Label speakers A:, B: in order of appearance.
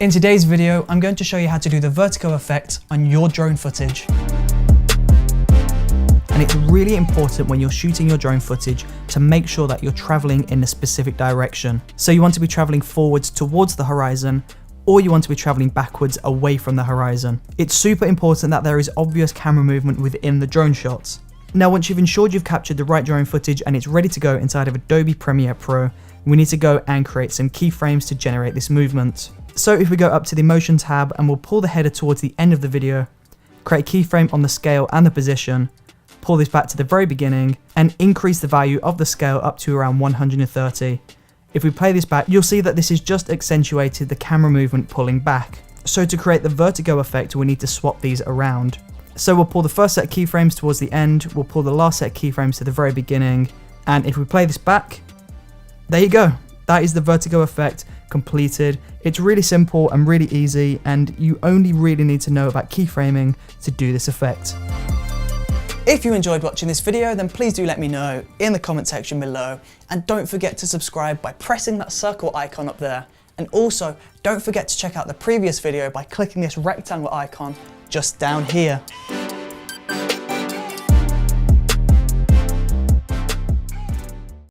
A: In today's video, I'm going to show you how to do the vertigo effect on your drone footage. And it's really important when you're shooting your drone footage to make sure that you're traveling in a specific direction. So you want to be traveling forwards towards the horizon, or you want to be traveling backwards away from the horizon. It's super important that there is obvious camera movement within the drone shots. Now, once you've ensured you've captured the right drone footage and it's ready to go inside of Adobe Premiere Pro, we need to go and create some keyframes to generate this movement. So if we go up to the motion tab and we'll pull the header towards the end of the video, create a keyframe on the scale and the position, pull this back to the very beginning and increase the value of the scale up to around 130. If we play this back, you'll see that this has just accentuated the camera movement pulling back. So to create the vertigo effect, we need to swap these around. So we'll pull the first set of keyframes towards the end, we'll pull the last set of keyframes to the very beginning, and if we play this back, there you go. That is the vertigo effect completed. It's really simple and really easy, and you only really need to know about keyframing to do this effect. If you enjoyed watching this video, then please do let me know in the comment section below, and don't forget to subscribe by pressing that circle icon up there. And also, don't forget to check out the previous video by clicking this rectangle icon just down here.